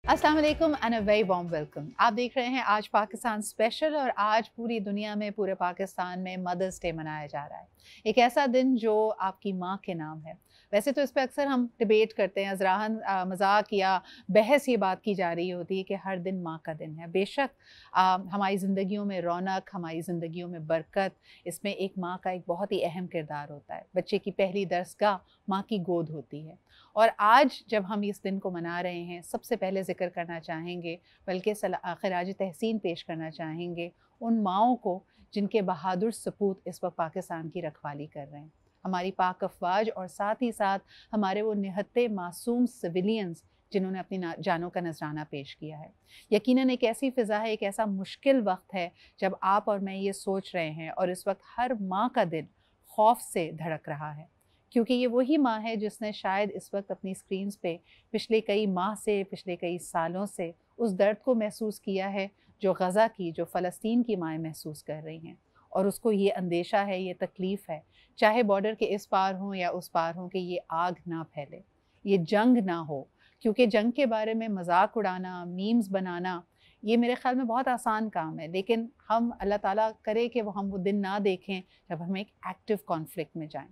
अस्सलाम वालेकुम and a very warm welcome. आप देख रहे हैं आज पाकिस्तान स्पेशल और आज पूरी दुनिया में, पूरे पाकिस्तान में मदर्स डे मनाया जा रहा है। एक ऐसा दिन जो आपकी माँ के नाम है। वैसे तो इस पे अक्सर हम डिबेट करते हैं, अजराहन मजाक या बहस ये बात की जा रही होती है कि हर दिन माँ का दिन है। बेशक हमारी ज़िंदगियों में रौनक, हमारी ज़िंदगियों में बरकत, इसमें एक माँ का एक बहुत ही अहम किरदार होता है। बच्चे की पहली दरसगाह माँ की गोद होती है। और आज जब हम इस दिन को मना रहे हैं, सबसे पहले ज़िक्र करना चाहेंगे, बल्कि खराज तहसीन पेश करना चाहेंगे उन माँओं को जिनके बहादुर सपूत इस वक्त पाकिस्तान की रखवाली कर रहे हैं। हमारी पाक अफवाज और साथ ही साथ हमारे वो निहत्ते मासूम सिविलियंस जिन्होंने अपनी जानों का नजराना पेश किया है। यकीनन एक ऐसी फ़िज़ा है, एक ऐसा मुश्किल वक्त है जब आप और मैं ये सोच रहे हैं और इस वक्त हर माँ का दिल खौफ से धड़क रहा है, क्योंकि ये वही माँ है जिसने शायद इस वक्त अपनी स्क्रीन्स पे पिछले कई माह से, पिछले कई सालों से उस दर्द को महसूस किया है जो गज़ा की, जो फ़लस्तीन की माएँ महसूस कर रही हैं। और उसको ये अंदेशा है, ये तकलीफ़ है, चाहे बॉर्डर के इस पार हों या उस पार हों, कि ये आग ना फैले, ये जंग ना हो। क्योंकि जंग के बारे में मजाक उड़ाना, मीम्स बनाना, ये मेरे ख़्याल में बहुत आसान काम है, लेकिन हम अल्लाह ताला करे कि हम वो दिन ना देखें जब हम एक एक्टिव कॉन्फ्लिक्ट में जाएँ।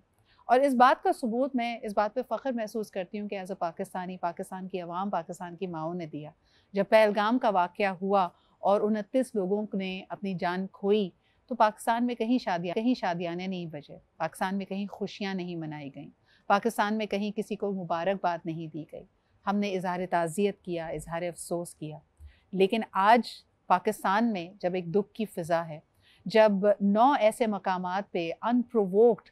और इस बात का सबूत, मैं इस बात पे फ़ख्र महसूस करती हूँ कि एज़ अ पाकिस्तानी, पाकिस्तान की आवाम, पाकिस्तान की माँओं ने दिया। जब पहलगाम का वाक़या हुआ और 29 लोगों ने अपनी जान खोई, तो पाकिस्तान में कहीं शादियाने नहीं बजे, पाकिस्तान में कहीं खुशियाँ नहीं मनाई गईं, पाकिस्तान में कहीं किसी को मुबारकबाद नहीं दी गई। हमने इज़हार ताज़ियत किया, इज़हार अफ़सोस किया। लेकिन आज पाकिस्तान में जब एक दुख की फ़िज़ा है, जब 9 ऐसे मकामात पे अनप्रोवोक्ड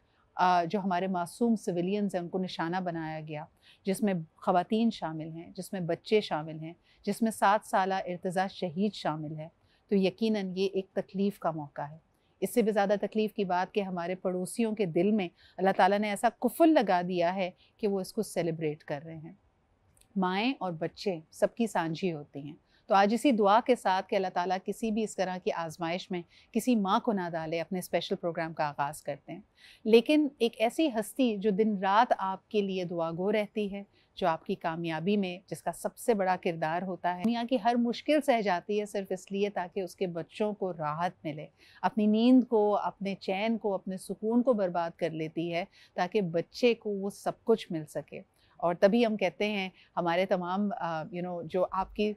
जो हमारे मासूम सिविलियंस हैं उनको निशाना बनाया गया, जिसमें ख़वातीन शामिल हैं, जिसमें बच्चे शामिल हैं, जिसमें 7 साला इर्तज़ा शहीद शामिल है, तो यकीनन ये एक तकलीफ़ का मौका है। इससे भी ज़्यादा तकलीफ़ की बात कि हमारे पड़ोसियों के दिल में अल्लाह ताला ने ऐसा कुफ़ल लगा दिया है कि वो इसको सेलिब्रेट कर रहे हैं। माएँ और बच्चे सबकी सांझी होती हैं। तो आज इसी दुआ के साथ कि अल्लाह ताला किसी भी इस तरह की आज़माइश में किसी माँ को ना डाले, अपने स्पेशल प्रोग्राम का आगाज़ करते हैं। लेकिन एक ऐसी हस्ती जो दिन रात आपके लिए दुआगो रहती है, जो आपकी कामयाबी में जिसका सबसे बड़ा किरदार होता है, दुनिया की हर मुश्किल सह जाती है सिर्फ़ इसलिए ताकि उसके बच्चों को राहत मिले। अपनी नींद को, अपने चैन को, अपने सुकून को बर्बाद कर लेती है ताकि बच्चे को वो सब कुछ मिल सके। और तभी हम कहते हैं हमारे तमाम जो आपकी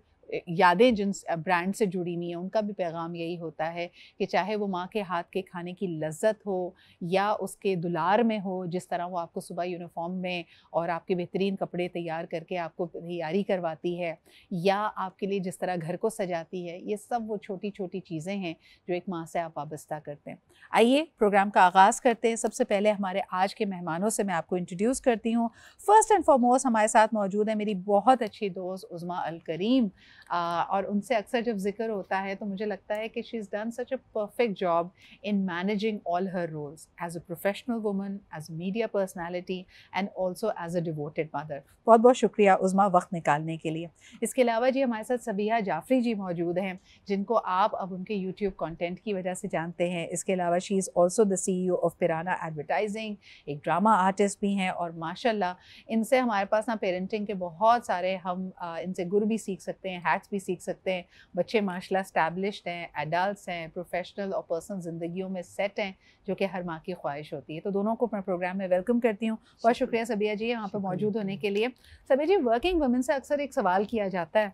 यादें जिन ब्रांड से जुड़ी हुई हैं, उनका भी पैगाम यही होता है कि चाहे वो माँ के हाथ के खाने की लज्जत हो या उसके दुलार में हो, जिस तरह वो आपको सुबह यूनिफॉर्म में और आपके बेहतरीन कपड़े तैयार करके आपको तैयारी करवाती है, या आपके लिए जिस तरह घर को सजाती है, ये सब वो छोटी छोटी चीज़ें हैं जो एक माँ से आप वाबस्ता करते हैं। आइए प्रोग्राम का आगाज़ करते हैं। सबसे पहले हमारे आज के मेहमानों से मैं आपको इंट्रोड्यूस करती हूँ। फर्स्ट एंड फॉरमोस्ट हमारे साथ मौजूद है मेरी बहुत अच्छी दोस्त उज़्मा अल करीम। और उनसे अक्सर जब जिक्र होता है तो मुझे लगता है कि she is done such a perfect job in managing all her roles as a professional woman, as a media personality and also as a devoted mother. बहुत बहुत शुक्रिया उज़्मा वक्त निकालने के लिए। इसके अलावा जी हमारे साथ सबिहा जाफरी जी मौजूद हैं, जिनको आप अब उनके यूट्यूब कंटेंट की वजह से जानते हैं। इसके अलावा she is also the CEO of पिराना advertising, एक ड्रामा आर्टिस्ट भी हैं, और माशाल्लाह इनसे हमारे पास ना पेरेंटिंग के बहुत सारे हम इनसे गुर भी सीख सकते हैं, हैक्स भी सीख सकते हैं। बच्चे माशाल्लाह एस्टैब्लिश्ड हैं, एडल्ट्स हैं, प्रोफेशनल और पर्सनल ज़िंदगियों में सेट हैं, जो कि हर माँ की ख्वाहिश होती है। तो दोनों को मैं प्रोग्राम में वेलकम करती हूँ। बहुत शुक्रिया सबिया जी यहाँ पर मौजूद होने के लिए। सबिया जी, वर्किंग वुमेन से अक्सर एक सवाल किया जाता है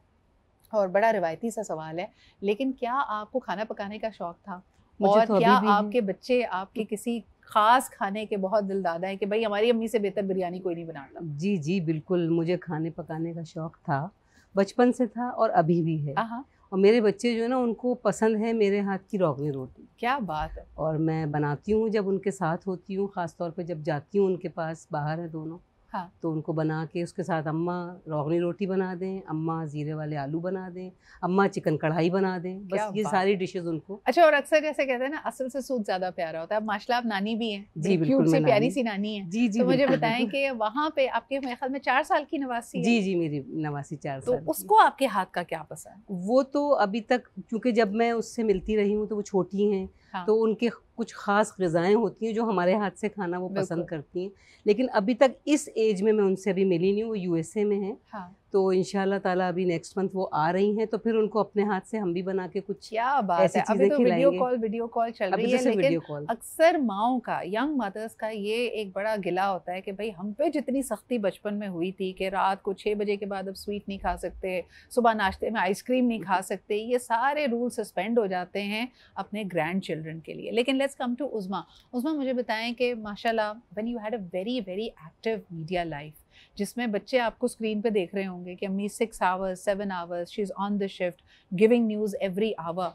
और बड़ा रिवायती सा सवाल है, लेकिन क्या आपको खाना पकाने का शौक़ था? मुझे और तो क्या अभी भी है। आपके बच्चे आपके किसी ख़ास खाने के बहुत दिलदादा हैं कि भाई हमारी अम्मी से बेहतर बिरयानी कोई नहीं बनाता? जी, जी, बिल्कुल, मुझे खाने पकाने का शौक़ था, बचपन से था और अभी भी है। हाँ, हाँ। और मेरे बच्चे जो है ना, उनको पसंद है मेरे हाथ की रोगनी रोटी, क्या बात है! और मैं बनाती हूँ जब उनके साथ होती हूँ, ख़ास तौर पे जब जाती हूँ उनके पास, बाहर हैं दोनों, हाँ। तो उनको बना के उसके साथ अम्मा रोगनी रोटी बना दें, अम्मा ज़ीरे वाले आलू बना दें, अम्मा चिकन कढ़ाई बना दें, बस क्या ये बात सारी है! डिशेज़ उनको। अच्छा, और अक्सर जैसे कहते हैं ना, असल से सूद ज़्यादा प्यारा होता है। अब माशाल्लाह आप नानी भी हैं, बड़ी जी, क्यूट बिल्कुल, मैं सी प्यारी नानी। सी नानी हैं। जी, जी, तो मुझे बिल्कुल, बताएँ बिल्कुल। कि वहाँ पे आपके मेरे ख़्याल में 4 साल की नवासी है, जी, जी, मेरी नवासी 4 तो साल की। उसको आपके हाथ का क्या पसंद? वो तो अभी तक, क्योंकि जब मैं उससे मिलती रही हूँ तो वो छोटी हैं, हाँ, तो उनके कुछ ख़ास ग़िज़ाएँ होती हैं जो हमारे हाथ से खाना वो पसंद बिल्कुल। करती हैं। लेकिन अभी तक इस एज में मैं उनसे अभी मिली नहीं हूँ, वो USA में हैं। हाँ, तो इंशाल्लाह ताला अभी नेक्स्ट मंथ वो आ रही हैं, तो फिर उनको अपने हाथ से हम भी बना के कुछ क्या बात ऐसी है। अभी चीज़ें तो खिलाएंगे। वीडियो कॉल चल अभी रही तो है, सिर्फ लेकिन वीडियो कॉल। अक्सर माओं का, यंग मदर्स का ये एक बड़ा गिला होता है कि भाई हम पे जितनी सख्ती बचपन में हुई थी कि रात को 6 बजे के बाद अब स्वीट नहीं खा सकते, सुबह नाश्ते में आइसक्रीम नहीं खा सकते, ये सारे रूल सस्पेंड हो जाते हैं अपने ग्रैंड चिल्ड्रन के लिए। लेकिन लेट्स कम टू उज़मा। उज़मा, मुझे बताएं कि माशाल्लाह when you had a very very active media life, जिसमें बच्चे आपको स्क्रीन पे देख रहे होंगे कि अम्मी 6 hours 7 hours she is on the shift giving news every hour,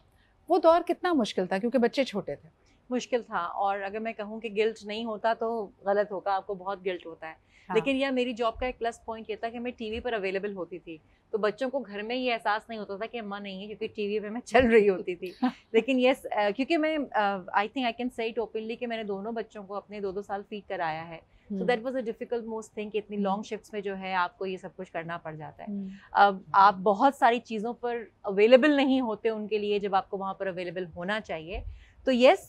वो दौर कितना मुश्किल था क्योंकि बच्चे छोटे थे? मुश्किल था, और अगर मैं कहूँ कि गिल्ट नहीं होता तो गलत होगा, आपको बहुत गिल्ट होता है। हाँ। लेकिन यह मेरी जॉब का एक प्लस पॉइंट ये था कि मैं टीवी पर अवेलेबल होती थी, तो बच्चों को घर में ये एहसास नहीं होता था कि अम्मा नहीं है, क्योंकि टीवी पे मैं चल रही होती थी। लेकिन यस, क्योंकि मैं I think I can say it openly कि मैंने दोनों बच्चों को अपने 2-2 साल फीड कराया है। So that was a difficult most thing कि इतनी लॉन्ग शिफ्ट्स में जो है आपको ये सब कुछ करना पड़ जाता है। अब आप बहुत सारी चीज़ों पर अवेलेबल नहीं होते उनके लिए जब आपको वहाँ पर अवेलेबल होना चाहिए। तो yes,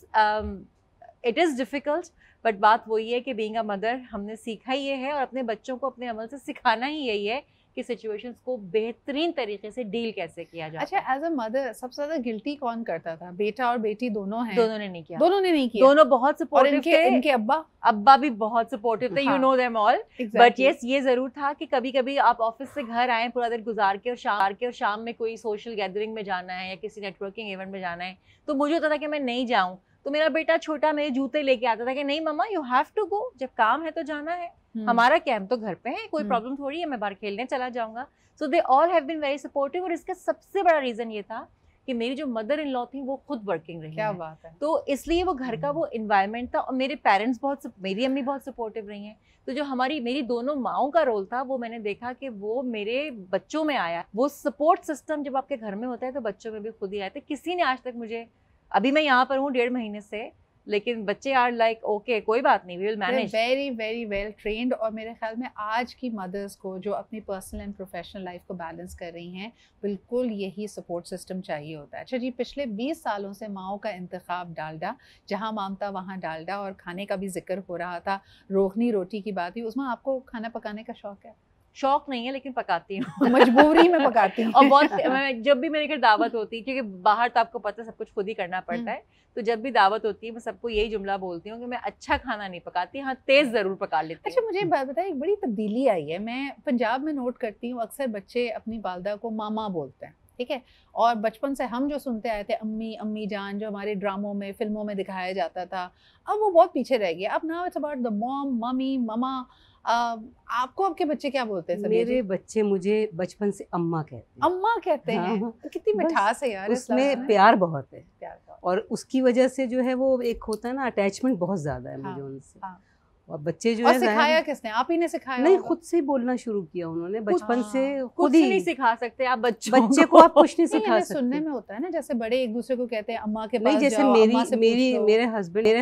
it is difficult, but बात वही है कि बीइंग अ मदर हमने सीखा ये है और अपने बच्चों को अपने अमल से सिखाना ही यही है कि सिचुएशंस को बेहतरीन तरीके से डील कैसे किया जाता अच्छा, है। एज अ मदर सबसे ज्यादा गिल्टी कौन करता था? बेटा और बेटी दोनों हैं? दोनों ने नहीं किया। दोनों ने नहीं किया। दोनों बहुत और सपोर्टिव थे। इनके अब्बा अब्बा भी बहुत सपोर्टिव थे, यू हाँ, know them all. But exactly. Yes, ये जरूर था कि कभी कभी आप ऑफिस से घर आए पूरा दिन गुजार के और शाम में कोई सोशल गैदरिंग में जाना है या किसी नेटवर्किंग इवेंट में जाना है, तो मुझे होता था कि मैं नहीं जाऊं, तो मेरा बेटा छोटा मेरे जूते लेके आता था कि नहीं मम्मा यू हैव टू गो, जब काम है तो जाना है, हमारा कैंप तो घर पे है, कोई प्रॉब्लम थोड़ी है, मैं बाहर खेलने चला जाऊंगा। So they all have been very supportive, और इसका सबसे बड़ा रीजन ये था कि मेरी जो मदर इन लॉ थी वो खुद वर्किंग रही। क्या बात है। तो इसलिए वो घर का वो इन्वायरमेंट था, और मेरे पेरेंट्स मेरी अम्मी बहुत सपोर्टिव रही हैं। तो जो मेरी दोनों माओं का रोल था वो मैंने देखा कि वो मेरे बच्चों में आया। वो सपोर्ट सिस्टम जब आपके घर में होता है तो बच्चों में भी खुद ही आए थे। किसी ने आज तक मुझे, अभी मैं यहाँ पर हूँ 1.5 महीने से, लेकिन बच्चे आर लाइक ओके कोई बात नहीं, we will manage. Very very well trained. और मेरे ख्याल में आज की मदर्स को जो अपनी पर्सनल एंड प्रोफेशनल लाइफ को बैलेंस कर रही हैं, बिल्कुल यही सपोर्ट सिस्टम चाहिए होता है। अच्छा जी, पिछले 20 सालों से माओं का इंतखाब डालडा, जहाँ मामता वहाँ डालडा, और खाने का भी जिक्र हो रहा था, रोगनी रोटी की बात हुई। उसमें आपको खाना पकाने का शौक है? शौक नहीं है, लेकिन पकाती हूँ। मजबूरी में पकाती हूँ। और बहुत जब भी मेरे घर दावत होती है, क्योंकि बाहर तो आपको पता है सब कुछ खुद ही करना पड़ता है, तो जब भी दावत होती है मैं सबको यही जुमला बोलती हूँ कि मैं अच्छा खाना नहीं पकाती, हाँ तेज जरूर पका लेती हूँ। अच्छा, मुझे एक बात बताइए, एक बड़ी तब्दीली आई है। मैं पंजाब में नोट करती हूँ, अक्सर बच्चे अपनी वालदा को मामा बोलते हैं, ठीक है? और बचपन से हम जो सुनते आए थे अम्मी अम्मी जान, जो हमारे ड्रामों में फिल्मों में दिखाया जाता था, अब वो बहुत पीछे रह गया। अब now it's about the mom, mummy, mama. आपको आपके बच्चे क्या बोलते हैं? मेरे बच्चे मुझे बचपन से अम्मा कहते हैं। अम्मा कहते हैं? हाँ, तो कितनी मिठास है यार, उसमें प्यार बहुत है, प्यार बहुत। और उसकी वजह से जो है वो एक होता है ना, अटैचमेंट बहुत ज्यादा है मुझे हाँ, उनसे। हाँ। और बच्चे जो और है सिखाया किसने? आप ही ने सिखाया? नहीं, खुद से ही बोलना शुरू किया उन्होंने बचपन से, कुछ खुद ही। नहीं सिखा सकते आप बच्चे को आप कुछ नहीं सिखा सकते। सुनने में होता है ना, जैसे बड़े एक दूसरे को कहते हैं अम्मा के पास नहीं, जैसे जाओ, अम्मा से मेरे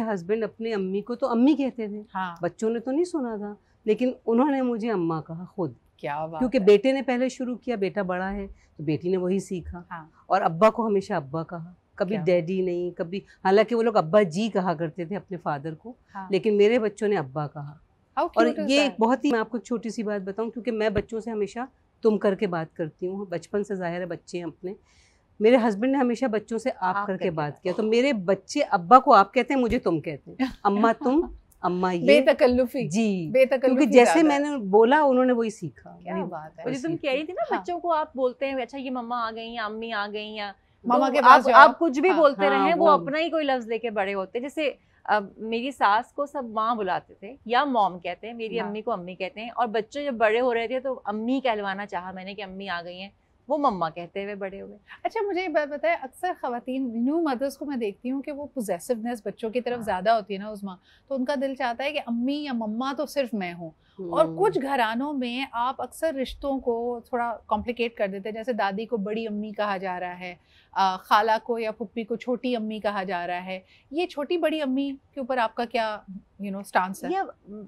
हस्बैंड अपने अम्मी को तो अम्मी कहते थे। हाँ। बच्चों ने तो नहीं सुना था, लेकिन उन्होंने मुझे अम्मा कहा खुद। क्या बात क्योंकि है। बेटे ने पहले शुरू किया, बेटा बड़ा है तो बेटी ने वही सीखा। हाँ। और अब्बा को हमेशा अब्बा कहा, कभी डैडी नहीं, कभी, हालांकि वो लोग अब्बा जी कहा करते थे अपने फादर को। हाँ। लेकिन मेरे बच्चों ने अब्बा कहा। और ये एक बहुत ही, मैं आपको छोटी सी बात बताऊं, क्योंकि मैं बच्चों से हमेशा तुम करके बात करती हूँ, बचपन से, जाहिर है बच्चे हैं अपने। मेरे हस्बैंड ने हमेशा बच्चों से आप करके बात किया, तो मेरे बच्चे अब्बा को आप कहते हैं, मुझे तुम कहते हैं। अम्मा तुम, अम्मा ये, बेतकल्लुफी जी, बेतकल्लुफी, क्योंकि जैसे मैंने बोला उन्होंने वही सीखा। क्या बात है। तुम कह रही थी ना, बच्चों को आप बोलते हैं अच्छा ये मम्मा आ गई या अम्मी आ गई या मामा के पास आप कुछ भी बोलते हाँ, रहे, वो अपना ही कोई लफ्ज लेके बड़े होते हैं। जैसे मेरी सास को सब माँ बुलाते थे या मॉम कहते हैं, मेरी अम्मी को अम्मी कहते हैं, और बच्चे जब बड़े हो रहे थे तो अम्मी कहलवाना चाहा मैंने कि अम्मी आ गई हैं, वो मम्मा कहते हुए बड़े हुए। अच्छा, मुझे एक बात बताए, अक्सर ख़वातीन न्यू मदर्स को मैं देखती हूँ कि वो पोजेसिवनेस बच्चों की तरफ ज़्यादा होती है ना उस्मा, तो उनका दिल चाहता है कि अम्मी या मम्मा तो सिर्फ मैं हूँ। और कुछ घरानों में आप अक्सर रिश्तों को थोड़ा कॉम्प्लिकेट कर देते हैं, जैसे दादी को बड़ी अम्मी कहा जा रहा है, खाला को या फुप्पी को छोटी अम्मी कहा जा रहा है। ये छोटी बड़ी अम्मी के ऊपर आपका क्या स्टांस है? या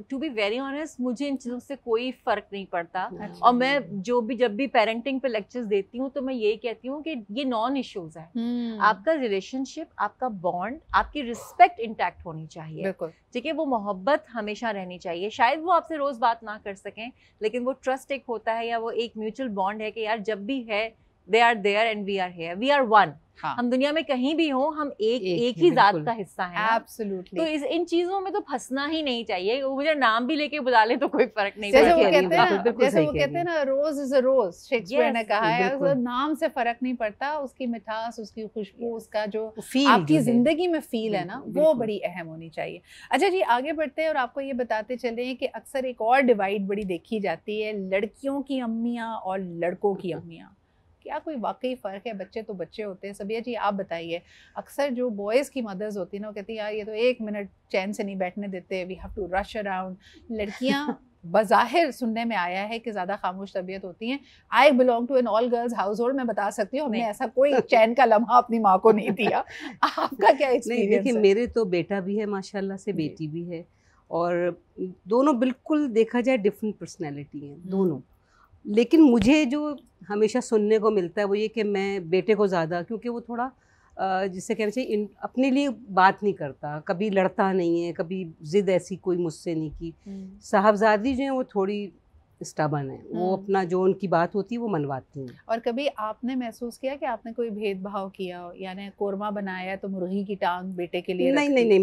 टू बी वेरी ऑनेस्ट, मुझे इन चीज़ों से कोई फ़र्क नहीं पड़ता। अच्छा। और मैं जब भी पेरेंटिंग पे लेक्चर्स देती हूँ तो मैं यही कहती हूँ कि ये नॉन इश्यूज है। आपका रिलेशनशिप, आपका बॉन्ड, आपकी रिस्पेक्ट इंटैक्ट होनी चाहिए। बिल्कुल। ठीक है, वो मोहब्बत हमेशा रहनी चाहिए। शायद वो आपसे रोज बात ना कर सकें, लेकिन वो ट्रस्ट एक होता है या वो एक म्यूचुअल बॉन्ड है कि यार जब भी है they are there and we are here, we are one. हाँ। हम दुनिया में कहीं भी हो, हम एक ही जात का हिस्सा है। एब्सोल्युटली। तो इन चीजों में तो फंसना ही नहीं चाहिए। वो मुझे नाम भी लेके बुला ले तो कोई फर्क नहीं जैसे पड़ता। वो कहते हैं ना रोज इज अ रोज, शेक्सपियर ने कहा है, तो नाम से फर्क नहीं पड़ता, उसकी मिठास, उसकी खुशबू, उसका जो आपकी जिंदगी में फील है ना, वो बड़ी अहम होनी चाहिए। अच्छा जी, आगे बढ़ते हैं और आपको ये बताते चले कि अक्सर एक और डिवाइड बड़ी देखी जाती है, लड़कियों की अम्मियाँ और लड़कों की अम्मियाँ। क्या कोई वाकई फ़र्क है? बच्चे तो बच्चे होते हैं। सबिया जी आप बताइए, अक्सर जो बॉयज़ की मदर्स होती है ना, वो कहती है यार ये तो 1 मिनट चैन से नहीं बैठने देते, we have to rush around. लड़कियाँ बज़ाहिर सुनने में आया है कि ज़्यादा खामोश तबीयत होती हैं। I belong to an all girls household, मैं बता सकती हूँ हमने ऐसा कोई चैन का लम्हा अपनी माँ को नहीं दिया। आपका क्या एक्सपीरियंस है? देखिए, मेरे तो बेटा भी है माशाल्लाह से, बेटी भी है, और दोनों बिल्कुल देखा जाए डिफरेंट पर्सनैलिटी हैं दोनों। लेकिन मुझे जो हमेशा सुनने को मिलता है वो ये कि मैं बेटे को ज़्यादा, क्योंकि वो थोड़ा जिससे कहना चाहिए अपने लिए बात नहीं करता, कभी लड़ता नहीं है, कभी ज़िद ऐसी कोई मुझसे नहीं की। साहबजादी जो है वो थोड़ी स्टबन है, वो अपना जो उनकी बात होती है वो मनवाती हैं। और कभी आपने महसूस किया कि आपने कोई भेदभाव किया हो, यानी कोरमा बनाया तो मुर्गी की टांग बेटे के लिए? नहीं,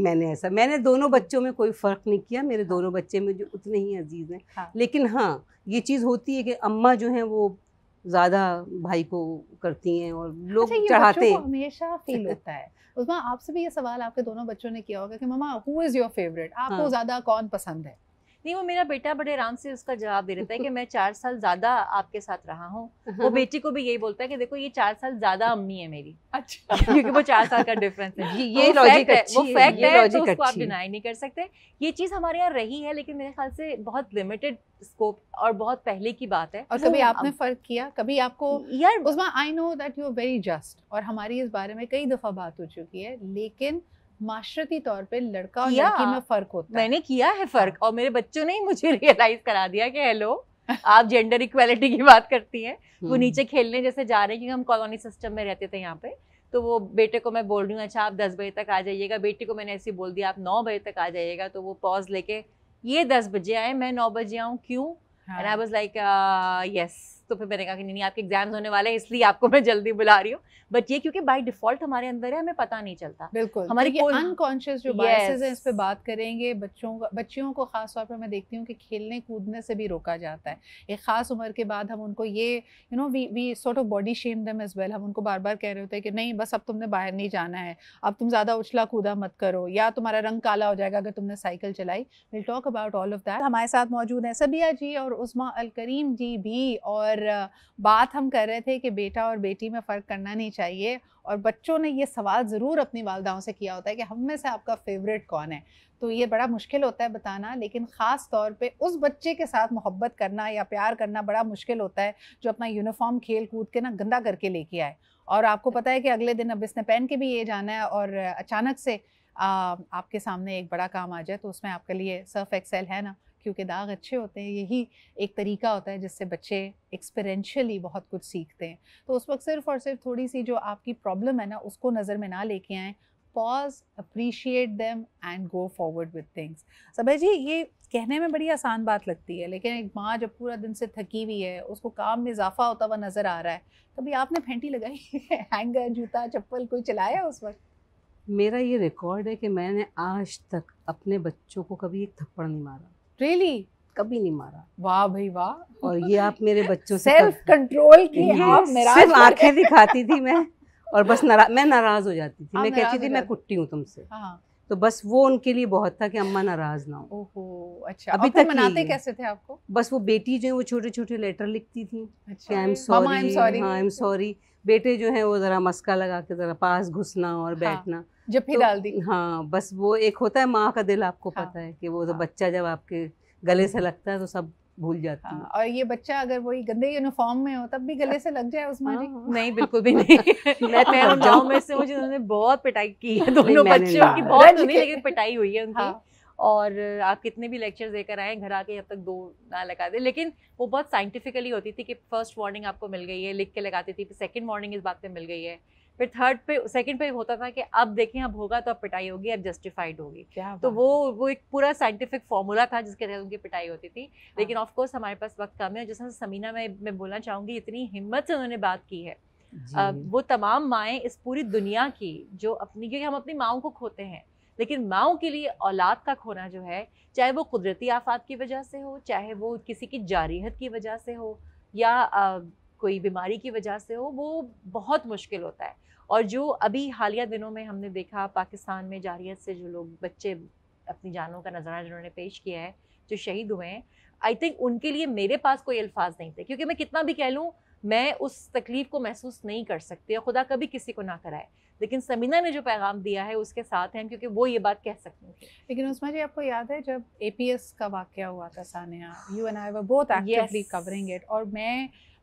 मैंने दोनों बच्चों में कोई फ़र्क नहीं किया। मेरे दोनों बच्चे में जो उतने ही अजीज़ हैं। लेकिन हाँ, ये चीज़ होती है कि अम्मा जो हैं वो ज़्यादा भाई को करती हैं और लोग चढ़ाते हैं। हमेशा फील होता है। उस्मा, आपसे भी ये सवाल आपके दोनों बच्चों ने किया होगा कि मम्मा हु इज़ योर फेवरेट, आपको ज़्यादा कौन पसंद है? नहीं, वो मेरा बेटा बड़े आराम से उसका जवाब दे देता है कि मैं 4 साल ज़्यादा आपके साथ रहा हूँ। वो बेटी को भी यही बोलता है कि देखो ये 4 साल ज़्यादा अम्मी है मेरी। अच्छा। क्योंकि वो 4 साल का डिफरेंस है। ये लॉजिक अच्छी है, वो फैक्ट है, तो उसको आप डिनाई नहीं कर सकते। ये चीज़ हमारे यहाँ रही है, लेकिन मेरे ख्याल से बहुत लिमिटेड स्कोप और बहुत पहले की बात है। और कभी आपने फ़र्क किया? कभी आपको यार Usma, I know that you are very just और हमारी इस बारे में कई दफ़ा बात हो चुकी है, लेकिन माशरती तौर पे लड़का और लड़की में फर्क होता है। मैंने किया है फर्क, और मेरे बच्चों ने ही मुझे रियलाइज करा दिया कि हेलो आप जेंडर इक्वालिटी की बात करती हैं। वो नीचे खेलने जैसे जा रहे हैं, क्योंकि हम कॉलोनी सिस्टम में रहते थे यहाँ पे, तो वो बेटे को मैं बोल रही हूँ अच्छा आप 10 बजे तक आ जाइएगा, बेटी को मैंने ऐसे बोल दिया आप 9 बजे तक आ जाइएगा, तो वो पॉज लेके ये 10 बजे आए, मैं 9 बजे आऊँ, क्यों? And I was like yes. तो फिर मैंने कहा कि नहीं आपके एग्जाम्स होने वाले हैं इसलिए आपको मैं जल्दी बुला रही हूँ। बट ये क्योंकि बाय डिफॉल्ट हमारे अंदर है, हमें पता नहीं चलता। बिल्कुल, हमारी अनकॉन्शियस जो बायसेस हैं, इस पे बात करेंगे। बच्चियों को खास तौर पे मैं देखती हूँ कि खेलने कूदने से भी रोका जाता है। एक खास उम्र के बाद हम उनको ये we sort of body shame them as well. हम उनको बार बार कह रहे होते हैं कि नहीं बस अब तुमने बाहर नहीं जाना है, अब तुम ज़्यादा उछला कूदा मत करो, या तुम्हारा रंग काला हो जाएगा अगर तुमने साइकिल चलाई। Will talk about all of that. हमारे साथ मौजूद हैं सबिया जी और उस्मा अल करीम जी भी, और बात हम कर रहे थे कि बेटा और बेटी में फ़र्क करना नहीं चाहिए, और बच्चों ने ये सवाल ज़रूर अपनी वालिदाओं से किया होता है कि हम में से आपका फेवरेट कौन है। तो ये बड़ा मुश्किल होता है बताना, लेकिन ख़ास तौर पे उस बच्चे के साथ मोहब्बत करना या प्यार करना बड़ा मुश्किल होता है जो अपना यूनिफॉर्म खेल कूद के ना गंदा करके लेके आए, और आपको पता है कि अगले दिन अब इसने पहन के भी ये जाना है, और अचानक से आपके सामने एक बड़ा काम आ जाए, तो उसमें आपके लिए सर्फ एक्सेल है ना, क्योंकि दाग अच्छे होते हैं। यही एक तरीका होता है जिससे बच्चे एक्सपेरेंशियली बहुत कुछ सीखते हैं। तो उस वक्त सिर्फ और सिर्फ थोड़ी सी जो आपकी प्रॉब्लम है ना उसको नज़र में ना लेके आएँ, pause, appreciate them and go forward with things. Sabiya ji, ये कहने में बड़ी आसान बात लगती है, लेकिन एक माँ जब पूरा दिन से थकी हुई है, उसको काम में इजाफा होता हुआ नज़र आ रहा है, कभी आपने फेंटी लगाई हैंगर, जूता, चप्पल कोई चलाया उस वक्त? मेरा ये रिकॉर्ड है कि मैंने आज तक अपने बच्चों को कभी एक थप्पड़ नहीं मारा। रियली? कभी नहीं मारा। वाह भाई वाह। और ये आप मेरे बच्चों से सेल्फ कंट्रोल की आप सिर्फ आंखें दिखाती थी मैं, और बस मैं नाराज हो जाती थी। मैं कहती थी मैं कुट्टी हूँ तुमसे। तो बस वो उनके लिए बहुत था कि अम्मा नाराज ना हो। ओहो, अच्छा। अभी तक मनाते कैसे थे आपको? बस वो बेटी जो है वो छोटे छोटे लेटर लिखती थी, आई एम सॉरी, हाँ आई एम सॉरी। बेटे जो है वो जरा मस्का लगा के जरा पास घुसना और बैठना, जब डाल दी। हाँ, बस वो एक होता है माँ का दिल, आपको पता है कि वो बच्चा जब आपके गले से लगता है तो सब भूल जाती है। और ये बच्चा अगर वही गंदे यूनिफॉर्म में हो तब भी गले से लग जाए उस्मा जी? नहीं, बिल्कुल भी नहीं। मैं उन गाँव में से, मुझे उन्होंने बहुत पिटाई की है दोनों बच्चों की, बहुत तो नहीं लेकिन पिटाई हुई है उनकी। और आप कितने भी लेक्चर्स देकर आए घर आके अब तक 2 ना लगा दे, लेकिन वो बहुत साइंटिफिकली होती थी कि फर्स्ट वार्निंग आपको मिल गई है, लिख के लगाती थी, फिर सेकंड वार्निंग इस बात पे मिल गई है, फिर थर्ड पे सेकंड पे होता था कि अब देखें अब होगा तो अब पिटाई होगी, अब जस्टिफाइड होगी। तो वो एक पूरा साइंटिफिक फॉर्मूला था जिसके तहत उनकी पिटाई होती थी। लेकिन ऑफ कोर्स हमारे पास वक्त कम है। जैसे समीना मैं बोलना चाहूँगी, इतनी हिम्मत से उन्होंने बात की है। वो तमाम माएँ इस पूरी दुनिया की जो अपनी, क्योंकि हम अपनी माँओं को खोते हैं, लेकिन माँओं के लिए औलाद का खोना जो है, चाहे वो कुदरती आफात की वजह से हो, चाहे वो किसी की जारियत की वजह से हो, या कोई बीमारी की वजह से हो, वो बहुत मुश्किल होता है। और जो अभी हालिया दिनों में हमने देखा पाकिस्तान में जारियत से जो लोग बच्चे अपनी जानों का नज़ारा जिन्होंने पेश किया है, जो शहीद हुए हैं, आई थिंक उनके लिए मेरे पास कोई अल्फाज नहीं थे, क्योंकि मैं कितना भी कह लूँ मैं उस तकलीफ़ को महसूस नहीं कर सकती, और खुदा कभी किसी को ना कराए। लेकिन समीना ने जो पैगाम दिया है उसके साथ हैं, क्योंकि वो ये बात कह सकती थी। लेकिन उस्मा जी, आपको याद है जब APS का वाक़या हुआ था Sania, you and I were both actively covering it, और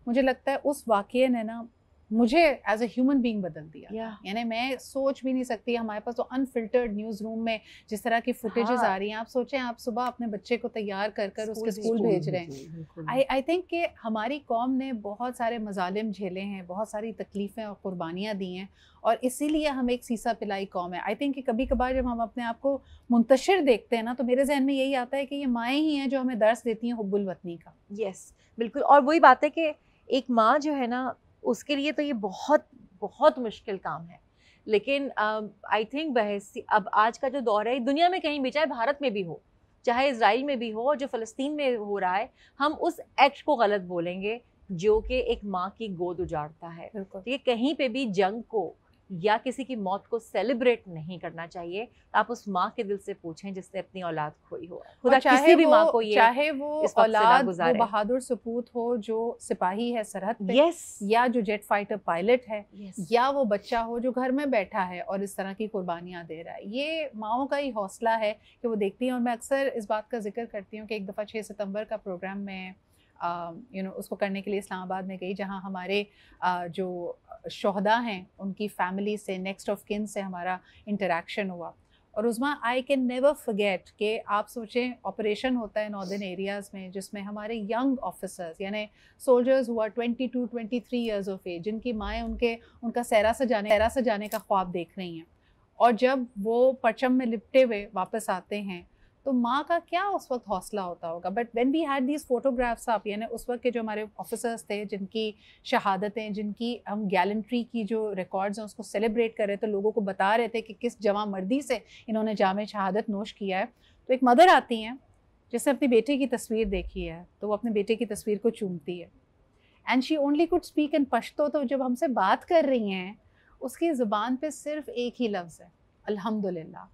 मुझे लगता है उस वाक़ये ने ना मुझे एज ए ह्यूमन बीइंग बदल दिया। यानी मैं सोच भी नहीं सकती, हमारे पास तो अनफिल्टर्ड न्यूज़ रूम में जिस तरह की फुटेजेस आ रही हैं, आप सोचें आप सुबह अपने बच्चे को तैयार कर उसके स्कूल भेज रहे हैं। आई थिंक कि हमारी कौम ने बहुत सारे मजालिम झेले हैं, बहुत सारी तकलीफ़ें और कुर्बानियाँ दी हैं, और इसीलिए हम एक सीसा पिलाई कौम है। आई थिंक कि कभी कभार जब हम अपने आप को मुंतशिर देखते हैं ना, तो मेरे जहन में यही आता है कि ये माएँ ही हैं जो हमें दर्स देती हैं हुब्बुल वतनी का। यस, बिल्कुल। और वही बात है कि एक माँ जो है ना, उसके लिए तो ये बहुत बहुत मुश्किल काम है। लेकिन आई थिंक बहसी अब आज का जो दौर है, दुनिया में कहीं भी, चाहे भारत में भी हो, चाहे इजराइल में भी हो, और जो फ़लस्तीन में हो रहा है, हम उस एक्ट को गलत बोलेंगे जो कि एक माँ की गोद उजाड़ता है। तो ये कहीं पे भी जंग को या किसी की मौत को सेलिब्रेट नहीं करना चाहिए। आप उस माँ के दिल से पूछें जिसने अपनी औलाद खोई हो, खुदा किसी भी माँ को ये, चाहे वो औलाद वो बहादुर सपूत हो जो सिपाही है सरहद पे, या जो जेट फाइटर पायलट है, या वो बच्चा हो जो घर में बैठा है और इस तरह की कुर्बानियाँ दे रहा है। ये माँओं का ही हौसला है कि वो देखती हैं। और मैं अक्सर इस बात का जिक्र करती हूँ कि एक दफ़ा 6 सितंबर का प्रोग्राम में उसको करने के लिए इस्लामाबाद में गई, जहाँ हमारे जो शोहदा हैं उनकी फैमिली से, नेक्स्ट ऑफ किन से हमारा इंटरेक्शन हुआ। और उस्मा, आई कैन नेवर फॉरगेट कि आप सोचें ऑपरेशन होता है नॉर्दर्न एरियाज़ में, जिसमें हमारे यंग ऑफिसर्स यानी सोल्जर्स हुआ 22-23 ईयर्स ऑफ एज, जिनकी माएँ उनका सहरा सजाने का ख्वाब देख रही हैं, और जब वो परचम में लिपटे हुए वापस आते हैं तो माँ का क्या उस वक्त हौसला होता होगा। But when we had these photographs up, यानी उस वक्त के जो हमारे ऑफिसर्स थे जिनकी शहादतें, जिनकी हम गैलेंट्री की जो रिकॉर्ड्स हैं उसको सेलिब्रेट कर रहे थे, लोगों को बता रहे थे कि किस जवां मर्दी से इन्होंने जामे शहादत नोश किया है, तो एक मदर आती हैं जिसने अपनी बेटे की तस्वीर देखी है, तो वो अपने बेटे की तस्वीर को चूमती है, and she only could speak in Pashto. तो जब हमसे बात कर रही हैं उसकी ज़ुबान पे सिर्फ एक ही लफ्ज़ है, अल्हम्दुलिल्लाह।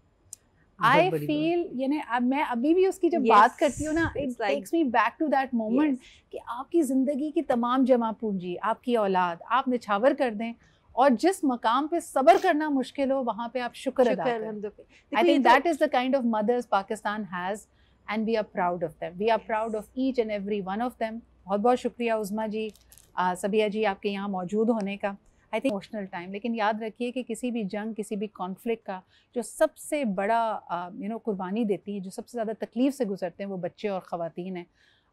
आई फील, यानी अब मैं अभी भी उसकी जब बात करती हूँ ना, it takes me back to that moment कि आपकी ज़िंदगी की तमाम जमा पूंजी, आपकी औलाद आप निछावर कर दें, और जिस मकाम पे सब्र करना मुश्किल हो वहाँ पे आप शुक्र अदा करें। I think that is the kind of mothers Pakistan has, and we are proud of them, we are proud of each and every one of them. बहुत बहुत शुक्रिया उज़मा जी, सबिया जी, आपके यहाँ मौजूद होने का। आई थिंक इमोशनल टाइम, लेकिन याद रखिए कि किसी भी जंग, किसी भी कॉन्फ्लिक्ट का जो सबसे बड़ा कुर्बानी देती है, जो सबसे ज़्यादा तकलीफ़ से गुजरते हैं, वो बच्चे और ख़वातीन हैं।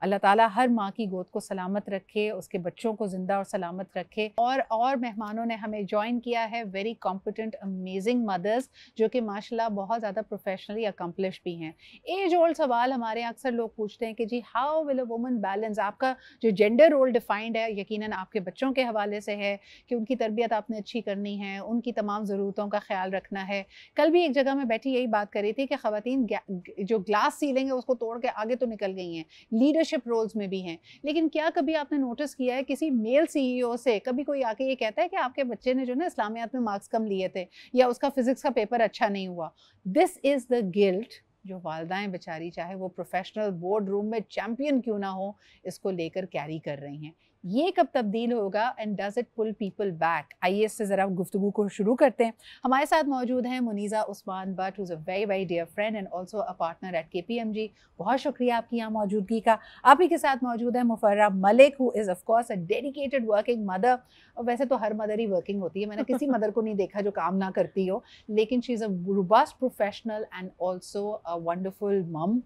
अल्लाह ताला हर माँ की गोद को सलामत रखे, उसके बच्चों को ज़िंदा और सलामत रखे। और मेहमानों ने हमें ज्वाइन किया है वेरी कॉम्पिटेंट अमेजिंग मदर्स, जो कि माशाल्लाह बहुत ज़्यादा प्रोफेशनली अकम्पलिश भी हैं। एज ओल्ड सवाल हमारे यहाँ अक्सर लोग पूछते हैं कि जी how will a woman balance, आपका जो जेंडर रोल डिफाइंड है यकीनन आपके बच्चों के हवाले से है कि उनकी तरबियत आपने अच्छी करनी है, उनकी तमाम ज़रूरतों का ख्याल रखना है। कल भी एक जगह में बैठी यही बात कर रही थी कि ख़वातीन जो ग्लास सीलिंग है उसको तोड़ के आगे तो निकल गई हैं, लीडरशिप रोल्स में भी हैं। लेकिन क्या कभी आपने नोटिस किया है किसी मेल CEO से कभी कोई आके ये कहता है कि आपके बच्चे ने जो ना इस्लामियात में मार्क्स कम लिए थे, या उसका फिजिक्स का पेपर अच्छा नहीं हुआ? दिस इज़ द गिल्ट जो वालदाएं बेचारी, चाहे वो प्रोफेशनल बोर्ड रूम में चैंपियन क्यों ना हो, इसको लेकर कैरी कर रही हैं। ये कब तब्दील होगा and does it pull people back? आइए इससे ज़रा गुफ्तगू को शुरू करते हैं। हमारे साथ मौजूद हैं Muniza Usman Butt, who's a very very dear friend and also a partner at KPMG। बहुत शुक्रिया आपकी यहाँ मौजूदगी का। आप ही के साथ मौजूद है Mufarra Malik, who is of course a dedicated working mother. और वैसे तो हर मदर ही वर्किंग होती है, मैंने किसी मदर को नहीं देखा जो काम ना करती हो, लेकिन she is a robust professional and also a wonderful mom.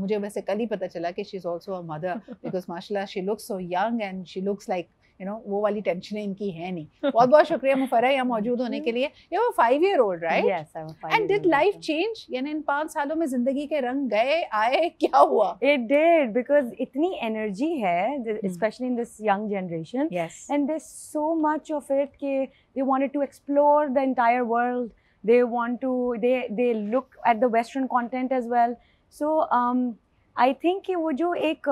मुझे वैसे कल ही पता चला कि she is also a mother, because माशाल्लाह she looks so young and she looks like वो वाली टेंशनें इनकी है नहीं। बहुत बहुत शुक्रिया मुफर्रा यहाँ मौजूद होने के लिए। You are 5-year-old, right? Yes, I'm a 5-year-old. And did life change? यानी इन 5 सालों में जिंदगी के रंग गए आए, क्या हुआ? It did, because इतनी energy है, especially in this young generation. Yes. And there's so much of it कि they wanted to explore the entire world. They want to, they look at the Western content as well. So I think कि वो जो एक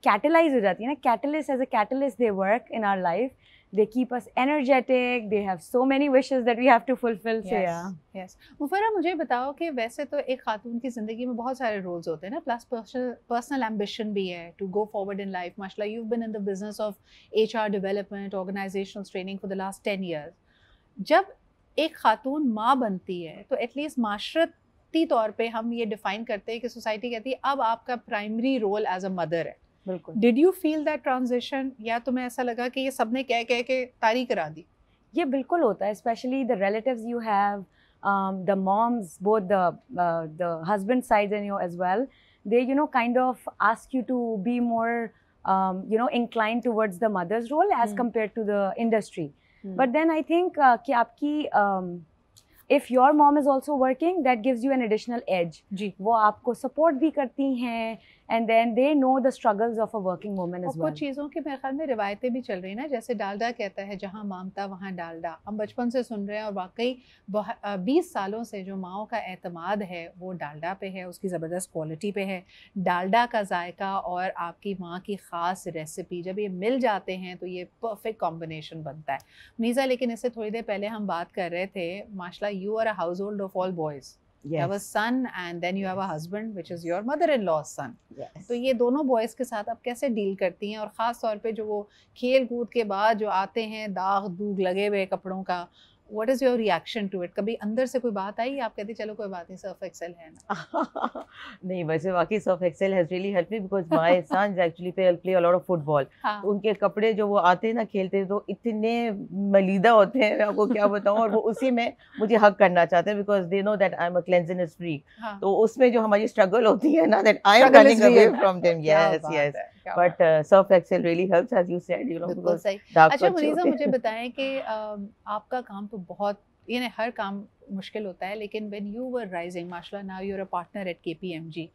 catalyze हो जाती है ना, catalyst, as a catalyst they work in our life. They keep us energetic. They have so many wishes that we have to fulfill. Yes, so yeah. Yes. मुफर्रा, मुझे बताओ कि वैसे तो एक खातून की ज़िंदगी में बहुत सारे रोल्स होते हैं ना, प्लस पर्सनल एम्बिशन भी है to go forward in life. माशाल्लाह, you've been in the business of HR development, organizational training for the last 10 years. जब एक खातून माँ बनती है तो एटलीस्ट माशरती तौर पे हम ये डिफाइन करते हैं कि सोसाइटी कहती है अब आपका primary role as a mother है। बिल्कुल। Did you feel that transition, या तुम्हें ऐसा लगा कि ये सबने कह कह के तारी करा दी? ये बिल्कुल होता है, specially the relatives you have, the moms, both the husband side and you as well, they kind of ask you to be more inclined towards the mother's role as compared to the industry. But then I think कि आपकी if your mom is also working, that gives you an additional edge. जी, वो आपको support भी करती हैं, and then they know the struggles of a working woman as well. कुछ चीज़ों की मेरे ख्याल में रिवायतें भी चल रही हैं ना, जैसे डालडा कहता है जहाँ मामता वहाँ डालडा। हम बचपन से सुन रहे हैं और वाकई 20 सालों से जो माओं का एतमाद है वो डालडा पे है, उसकी ज़बरदस्त क्वालिटी पे है। डालडा का जायका और आपकी माँ की ख़ास रेसिपी जब ये मिल जाते हैं तो ये परफेक्ट कॉम्बिनेशन बनता है। मुनीज़ा, लेकिन इससे थोड़ी देर पहले हम बात कर रहे थे, माशाल्लाह you are a household of all boys. You have a son and then you have a husband which is your mother-in-law's son. Yes. तो ये दोनों बॉयज़ के साथ आप कैसे डील करती हैं, और ख़ास तौर पे जो वो खेल कूद के बाद जो आते हैं दाग दूग लगे हुए कपड़ों का, What is your reaction to it? कभी अंदर से कोई बात आई, आप कहती चलो कोई बात नहीं, सर्फ एक्सेल है ना? नहीं, वैसे वाकई Surf Excel has really helped me because my sons actually play a lot of football. हाँ. तो उनके कपड़े जो वो आते हैं ना खेलते हैं तो इतने मलीदा होते हैं, मैं आपको क्या बताऊं, और वो उसी में मुझे हक करना चाहते हैं because they know that I'm a cleanliness freak. हाँ. तो उसमें जो हमारी स्ट्रगल होती है ना, that I am Struggle running is away real. from them. क्या Yes, बात yes. है, क्या But बात है। surf excel really helps, as you said, you know, बिल्कुल because सही। दाग अच्छा तो अच्छे मुनीज़ा, होते मुझे हैं। बताएं कि आपका काम तो बहुत, यानी हर काम मुश्किल होता है, लेकिन when you were rising, माशाल्लाह now you're a partner at KPMG,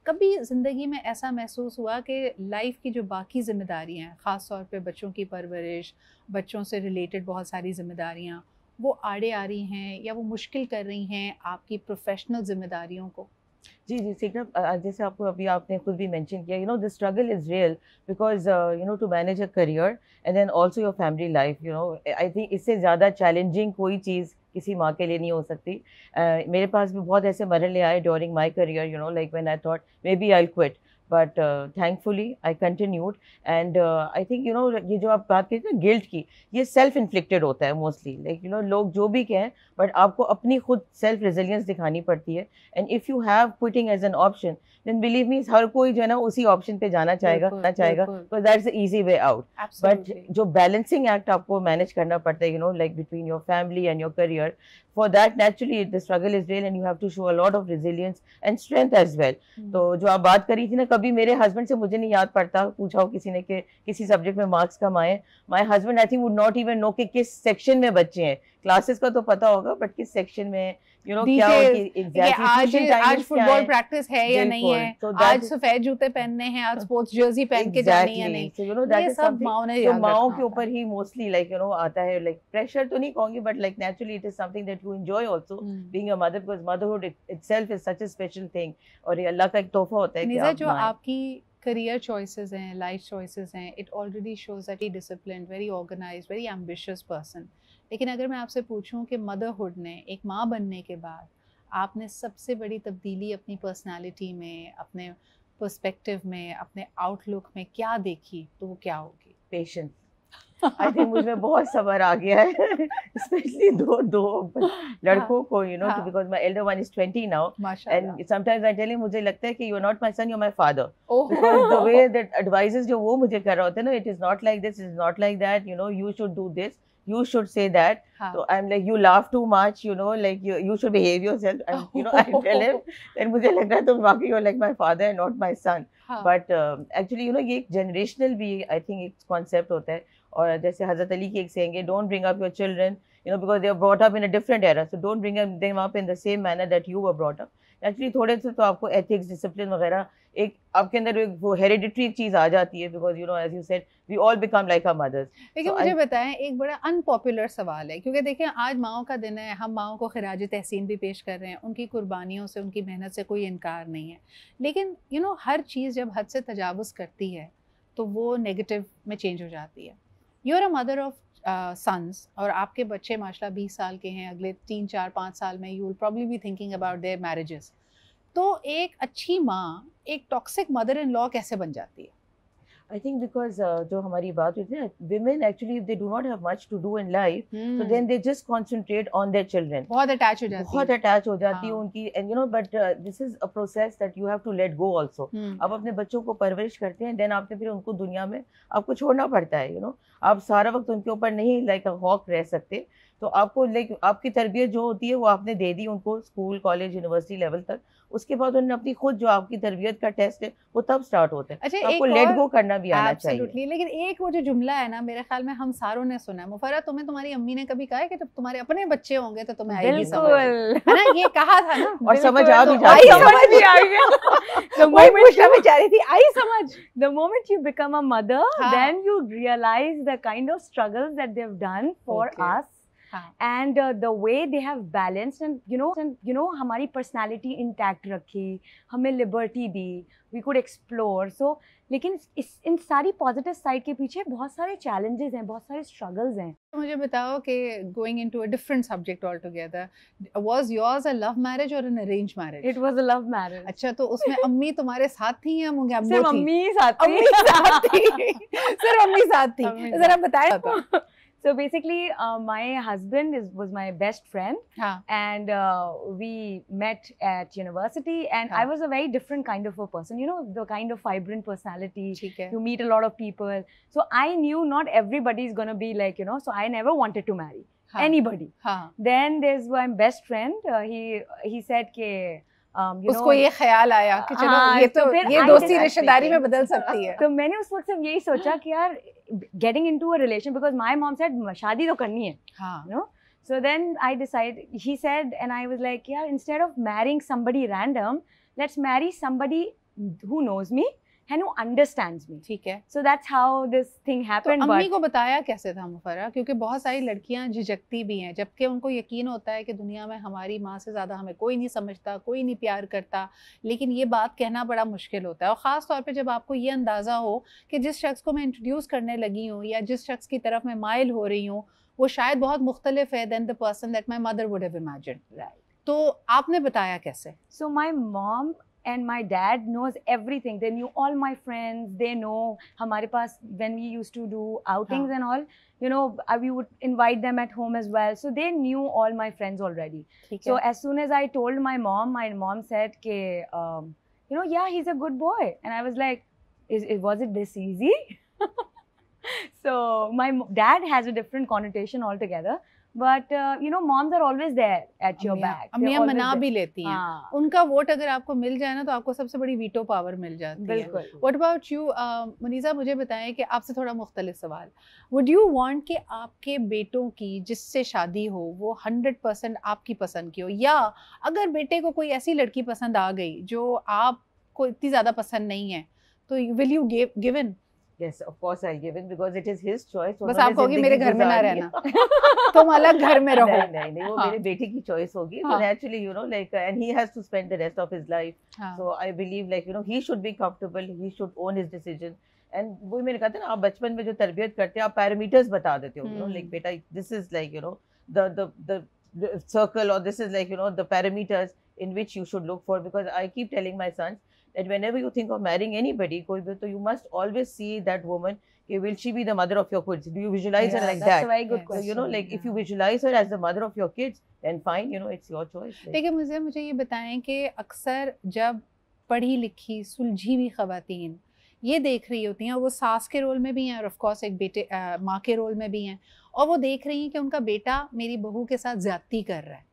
कभी ज़िंदगी में ऐसा महसूस हुआ कि लाइफ की जो बाकी ज़िम्मेदारियाँ हैं, ख़ास तौर पे बच्चों की परवरिश, बच्चों से रिलेटेड बहुत सारी ज़िम्मेदारियाँ, वो आड़े आ रही हैं या वो मुश्किल कर रही हैं आपकी प्रोफेशनल ज़िम्मेदारियों को? जी जी, सीखना, जैसे आपको अभी आपने खुद भी मेंशन किया, the struggle is real because to manage a career and then also your family life, I think इससे ज़्यादा चैलेंजिंग कोई चीज़ किसी माँ के लिए नहीं हो सकती। मेरे पास भी बहुत ऐसे मरहले आए during my career, like when I thought maybe I quit, but thankfully I continued and I think ये जो आप बात करें ना गिल्ट की, ये सेल्फ इन्फ्लिक्टेड होता है मोस्टली, लाइक लोग जो भी कहें, बट आपको अपनी खुद सेल्फ रेजिलियंस दिखानी पड़ती है। And if you have quitting as an option, then believe me हर कोई जो है ना उसी ऑप्शन पे जाना चाहेगा, because that's the easy way out. But जो बैलेंसिंग एक्ट आपको मैनेज करना पड़ता है, like between your family and your career, for that naturally the struggle is real and you have to show a lot of resilience and strength as well. तो जो आप बात करी थी ना, कभी मेरे हस्बैंड से मुझे नहीं याद पड़ता, पूछा हो किसी ने कि किसी सब्जेक्ट में मार्क्स कम आए, my husband I think would not even know कि किस सेक्शन में बच्चे हैं। क्लासेस का तो पता होगा, बट किस सेक्शन में, क्या एग्जैक्टली आज फुटबॉल प्रैक्टिस है या नहीं है, आज सफेद जूते पहनने हैं, आज स्पोर्ट्स जर्सी पहन के जानी है नहीं, ये सब माओं के ऊपर ही मोस्टली लाइक आता है, लाइक प्रेशर तो नहीं कहूंगी, but like naturally it is something that you enjoy also being a mother, because motherhood itself is such a special thing, और ये अल्लाह का एक तोहफा होता है कि आप जो आपकी career choices हैं, life choices हैं, it already shows that very disciplined, very organized, very ambitious person. लेकिन अगर मैं आपसे पूछूं कि motherhood ने, एक माँ बनने के बाद आपने सबसे बड़ी तब्दीली अपनी पर्सनालिटी में, अपने पर्सपेक्टिव में, अपने आउटलुक में क्या देखी, तो वो क्या होगी? पेशेंस। आई थिंक मुझमें बहुत सब्र आ गया है, स्पेशली दो लड़कों को, you know, because my elder one is 20 now, and sometimes I tell him, मुझे लगता है कि you are not my son, you are my father, because the way that advises जो वो मुझे कर रहा होता है ना, it is not like this, it is not like that, you know, you should do this, you should say that. So I'm like, you laugh too much, you know, like you should behave yourself, and you know, I tell him, then मुझे लग रहा है तो वाकई you're like my father and not my son. But actually, you know, ये एक generational भी I think एक concept होता है, और जैसे हज़रत अली की एक saying है, don't bring up your children, you know, because they are brought up in a different era, so don't bring them up in the same manner that you were brought up. Actually थोड़े से तो आपको ethics, discipline वगैरह, एक आपके अंदर एक वो हेरिडिटरी चीज़ आ जाती है, because you know, as you said, we all become like our mothers. लेकिन मुझे बताएं, एक बड़ा अनपॉपुलर सवाल है, क्योंकि देखिए आज माओं का दिन है, हम माओं को खिराज तहसीन भी पेश कर रहे हैं, उनकी कुर्बानियों से, उनकी मेहनत से कोई इनकार नहीं है, लेकिन यू नो, हर चीज़ जब हद से तजावुज़ करती है तो वो नेगेटिव में चेंज हो जाती है। You are a mother of sons, और आपके बच्चे माशाल्लाह 20 साल के हैं, अगले 3, 4, 5 साल में you will probably be thinking about their marriages. तो एक अच्छी माँ एक टॉक्सिक मदर इन लॉ कैसे बन जाती है? I think because जो हमारी बात हुई थी ना, women actually if they do not have much to do in life, so then they just concentrate on their children. बहुत attach हो जाती है, बहुत attach हो जाती है उनकी, and you know, but this is a process that you have to let go also. आप अपने बच्चों को परवरिश करते हैं, then आपने फिर उनको दुनिया में आपको छोड़ना पड़ता है, you know, आप सारा वक्त उनके ऊपर नहीं like a hawk रह सकते, तो आपको लाइक आपकी तरबियत जो होती है वो आपने दे दी उनको स्कूल, कॉलेज, यूनिवर्सिटी लेवल तक, उसके बाद उन्होंने अपनी खुद जो आपकी तरबियत का टेस्ट है वो तब स्टार्ट होता है। अच्छा, तो आपको लेट गो करना भी आना चाहिए। लेकिन एक वो जो जुमला है ना, मेरे ख्याल में हम सारों ने सुना है, मुफर्रा तुम्हें तुम्हारी अम्मी ने कभी कहा है कि जब तुम्हारे अपने बच्चे होंगे तो तुम्हें आएगी समझ, है ना? ये कहा था ना, और समझ आ भी जाती है, समझ भी आ गया। The moment मैं बेचारी थी, आई समझ। The moment you become a mother, then you realize the kind of struggles that they've done for us. And the way they have balanced and you know हमारी personality intact रखी, हमें liberty the, we could explore. So लेकिन इन सारी positive side के पीछे बहुत सारे challenges हैं, बहुत सारे struggles हैं। मुझे बताओ कि going into a different subject altogether, was yours a love marriage or an arranged marriage? It was a love marriage. अच्छा, तो उसमें अम्मी तुम्हारे साथ थी या मुंगे अम्मू थी? सिर्फ अम्मी साथ थी। अम्मी साथ थी, सिर्फ अम्मी साथ थी। जरा बताएं। So basically, my husband was my best friend, and we met at university. And I was a very different kind of a person. You know, the kind of vibrant personality. You meet a lot of people. So I knew not everybody is gonna be like, you know. So I never wanted to marry anybody. Then there's my best friend. He said कि उसको ये ख्याल आया कि चलो ये तो ये दोस्ती रिश्तेदारी में बदल सकती है। तो मैंने उस वक्त सिर्फ यही सोचा कि यार getting into a relation, because my mom said शादी तो करनी है, you know. So then I decided, he said, and I was like, yeah, instead of marrying somebody random, let's marry somebody who knows me and who understands me. ठीक है। So that's how this thing happened. तो अम्मी को बताया कैसे था मुफर्रा? क्योंकि बहुत सारी लड़कियां झिझकती भी हैं, जबकि उनको यकीन होता है कि दुनिया में हमारी माँ से ज़्यादा हमें कोई नहीं समझता, कोई नहीं प्यार करता, लेकिन ये बात कहना बड़ा मुश्किल होता है। और ख़ास तौर पे जब आपको ये अंदाज़ा हो कि जिस शख्स को मैं इंट्रोड्यूस करने लगी हूँ या जिस शख्स की तरफ मैं माइल हो रही हूँ वो शायद बहुत मुख्तलिफ है than the person that my mother would have imagined. Right, तो आपने बताया कैसे? So my mom and my dad knows everything. They knew all my friends. They know हमारे पास when we used to do outings and all, you know, we would invite them at home as well. So they knew all my friends already. So as soon as I told my mom said कि you know, yeah, he's a good boy. And I was like, was it this easy? So my dad has a different connotation altogether. But you know, moms are always there at your back. अम्मियाँ मना भी लेती हैं। उनका vote अगर आपको मिल जाए ना तो आपको सबसे बड़ी वीटो पावर मिल जाती है। What about you, Muniza? मुझे बताएं कि आपसे थोड़ा मुख्तलिफ सवाल। Would you want कि आपके बेटों की जिससे शादी हो वो 100% आपकी पसंद की हो, या अगर बेटे को कोई ऐसी लड़की पसंद आ गई जो आपको इतनी ज़्यादा पसंद नहीं है तो will you give in? Yes, of course I'll give in because it is his choice. बस आप कहोगे मेरे घर में ना रहना, तुम अलग घर में रहो। नहीं, वो मेरे बेटे की choice होगी। So naturally, you know, like, and he has to spend the rest of his life. So I believe, like, you know, he should be comfortable. He should own his decision. And वो मैंने कहा था ना, आप बचपन में जो तरबियत करते हैं, आप पैरामीटर्स बता देते हो, you know, like, बेटा, this is like, you know, the circle, or this is like, you know, the parameters in which you should look for. Because I keep telling my sons that whenever you think of marrying anybody, कोई भी, तो you must always see that woman okay, will she be the mother of your kids? Do you visualize her like that's that? a very good Yes. So, question. you know, like if you visualize her as the mother of your kids, then fine, you know, it's your choice. Like, देखिए मुझे ये बताएं कि अक्सर जब पढ़ी लिखी सुलझी हुई खवातीन ये देख रही होती हैं, और वो सास के रोल में भी हैं और ऑफ कोर्स एक बेटे माँ के रोल में भी हैं, और वो देख रही हैं कि उनका बेटा मेरी बहू के साथ ज्यादती कर रहा है,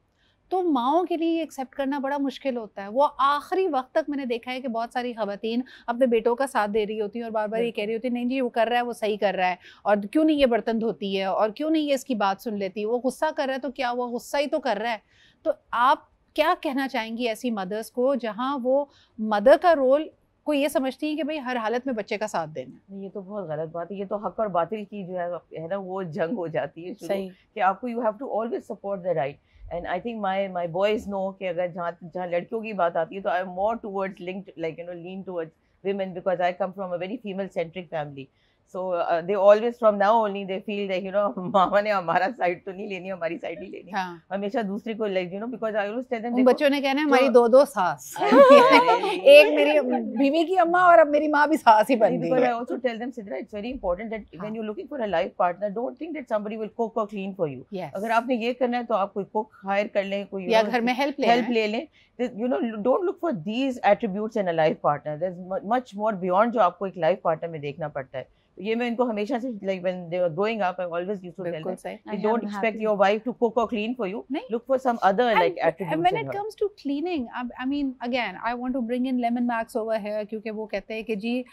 तो माओं के लिए एक्सेप्ट करना बड़ा मुश्किल होता है। वो आखिरी वक्त तक मैंने देखा है कि बहुत सारी खवातीन अपने बेटों का साथ दे रही होती हैं और बार बार ये कह रही होती है नहीं जी वो कर रहा है, वो सही कर रहा है, और क्यों नहीं ये बर्तन धोती है, और क्यों नहीं ये इसकी बात सुन लेती, वो गुस्सा कर रहा है तो क्या वो गुस्सा ही तो कर रहा है। तो आप क्या कहना चाहेंगी ऐसी मदर्स को जहाँ वो मदर का रोल को ये समझती हैं कि भाई हर हालत में बच्चे का साथ देना है? ये तो बहुत गलत बात है, ये तो हक और बातिल की जो है ना वो जंग हो जाती है शुरू, सही कि आपको you have to always support the right. And I think my boys know कि अगर जहाँ लड़कियों की बात आती है तो I am more towards linked, like you know, lean towards women because I come from a very female centric family. So they always from now only they feel that you know मामा ने हमारा side तो नहीं लेनी, हमारी side नहीं लेनी, हाँ। हमेशा दूसरी को, like you know, because I always tell them उन बच्चों ने कहना है हमारी तो- दो सास एक मेरी बीवी की अम्मा और अब मेरी माँ भी सास ही बन गई because I है। also tell them, Sidra, it's very important that हाँ। when you're looking for a life partner, don't think that somebody will cook or clean for you. Yes. अगर आपने ये करना है तो आप कोई कुक हायर कर लें, कोई या घर में हेल्प ले लें। You know, don't look for these attributes in a life partner. There's much more beyond जो आपको एक life partner में देखना पड़ता है। तो ये मैं इनको हमेशा से, like when they were growing up, I always used to tell बिल्कुल them, सही। you don't expect your wife to cook or clean for you. नहीं। Look for some other like attributes. And when in it her. comes to cleaning, I mean, again, I want to bring in Lemon Max over here क्योंकि वो कहते हैं कि जी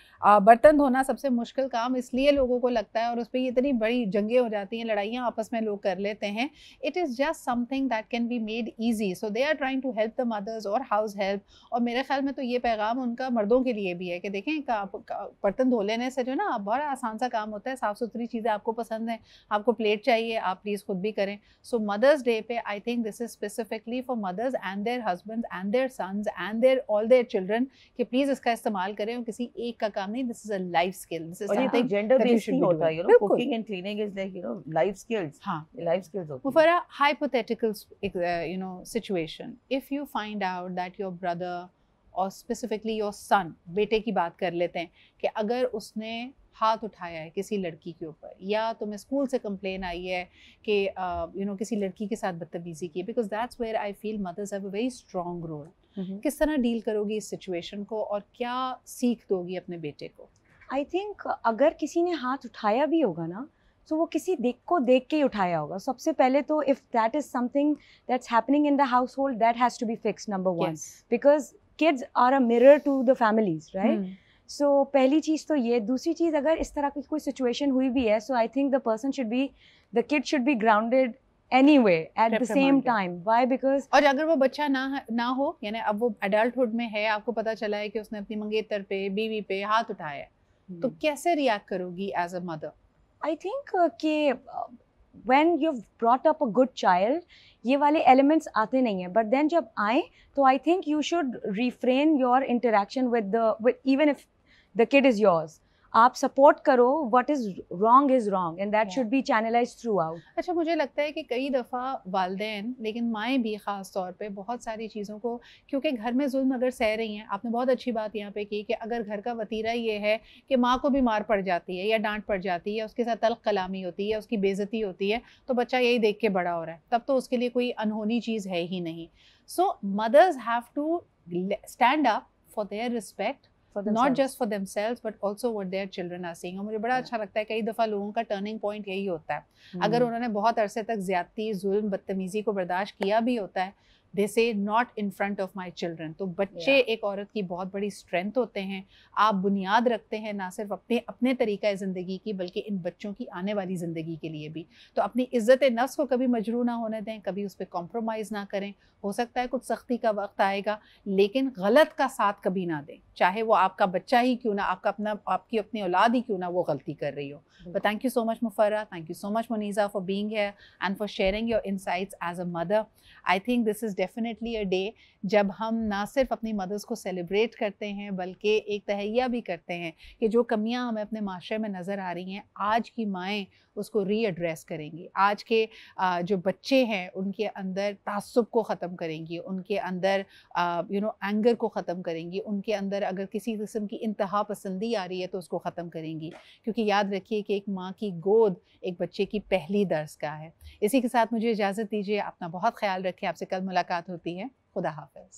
बर्तन धोना सबसे मुश्किल काम इसलिए लोगों को लगता है और उस पर इतनी बड़ी जंगें हो जाती हैं, लड़ाइयाँ आपस में लोग कर लेते हैं। It is just something that can be made easy. So they are trying to help the mothers or house help. और मेरे ख्याल में तो ये पैगाम उनका मर्दों के लिए भी है कि देखें बर्तन धो लेने से जो ना बहुत आसान सा काम होता है, साफ़ सुथरी चीज़ें आपको पसंद हैं, आपको प्लेट चाहिए, आप प्लीज़ खुद भी करें। सो मदर्स डे पे I think this is specifically for mothers and their husbands and their sons and their all their children कि प्लीज़ इसका इस्तेमाल करें, और किसी एक का काम नहीं, this is a life skill, this is और ये something gender that you based should नहीं be होता, doing. you know, बिल्कुल। cooking and cleaning is like, you know, life skills. हाँ। Life skills होती हैं। For a hypothetical situation, if you find out that your brother or specifically your son, बेटे की बात कर लेते हैं, कि अगर उसने हाथ उठाया है किसी लड़की के ऊपर, या तुम्हें स्कूल से कंप्लेन आई है कि किसी लड़की के साथ बदतमीजी की, because that's where I feel mothers have a very strong role. किस तरह डील करोगी इस सिचुएशन को और क्या सीख दोगी अपने बेटे को? आई थिंक अगर किसी ने हाथ उठाया भी होगा ना, तो वो किसी देख के ही उठाया होगा। सबसे पहले तो if that is something that's happening in the household, that has to be fixed, number one, because kids are a mirror to the families, right? So पहली चीज़ तो ये। दूसरी चीज़, अगर इस तरह की कोई सिचुएशन हुई भी है, so I think the person should be, the kid should be grounded anyway at the same time. Why? Because और अगर वो बच्चा ना हो, यानी अब वो एडल्टहुड में है, आपको पता चला है कि उसने अपनी मंगेतर पे, बीवी पे हाथ उठाया है, तो कैसे रिएक्ट करोगी as a mother? I think कि when you've brought up a good child, ये वाले elements आते नहीं हैं, but then जब आए तो I think you should refrain your interaction with even if the kid is yours. आप सपोर्ट करो, what is wrong is wrong and that should be channelized throughout. अच्छा, मुझे लगता है कि कई दफ़ा वालिदैन, लेकिन माएँ भी ख़ास तौर पे बहुत सारी चीज़ों को, क्योंकि घर में जुल्म अगर सह रही हैं, आपने बहुत अच्छी बात यहाँ पे की कि अगर घर का वतीरा ये है कि माँ को भी मार पड़ जाती है या डांट पड़ जाती है, उसके साथ तल्ख कलामी होती है, उसकी बेइज्जती होती है, तो बच्चा यही देख के बड़ा हो रहा है, तब तो उसके लिए कोई अनहोनी चीज़ है ही नहीं। So mothers have to stand up for their respect, not just for themselves but also what their children are seeing। और मुझे बड़ा अच्छा लगता है, कई दफ़ा लोगों का टर्निंग पॉइंट यही होता है, अगर उन्होंने बहुत अरसे तक ज्यादती, जुल्म, बदतमीजी को बर्दाश्त किया भी होता है, they say not in front of my children। तो बच्चे एक औरत की बहुत बड़ी स्ट्रेंथ होते हैं। आप बुनियाद रखते हैं ना सिर्फ अपने तरीक़ा ज़िंदगी की, बल्कि इन बच्चों की आने वाली ज़िंदगी के लिए भी। तो अपनी इज़्ज़त नफ्स को कभी मजरू ना होने दें, कभी उस पर कॉम्प्रोमाइज़ ना करें। हो सकता है कुछ सख्ती का वक्त आएगा, लेकिन गलत का साथ कभी ना दें, चाहे वो आपका बच्चा ही क्यों ना, आपकी अपनी औलाद ही क्यों ना वो गलती कर रही हो। But thank you so much Mufarrah, thank you so much Muniza for being here and for sharing your insights as a mother। I think this is definitely a day जब हम ना सिर्फ अपनी मदर्स को सेलिब्रेट करते हैं, बल्कि एक तहैया भी करते हैं कि जो कमियां हमें अपने माशरे में नज़र आ रही हैं, आज की माएँ उसको रीएड्रेस करेंगी। आज के जो बच्चे हैं उनके अंदर तासुब को ख़त्म करेंगी, उनके अंदर एंगर को ख़त्म करेंगी, उनके अंदर अगर किसी किस्म की इंतहा पसंदी आ रही है तो उसको ख़त्म करेंगी। क्योंकि याद रखिए कि एक माँ की गोद एक बच्चे की पहली दरसगाह है। इसी के साथ मुझे इजाज़त दीजिए, अपना बहुत ख्याल रखें, आपसे कल मुलाकात होती है। खुदा हाफ़िज़।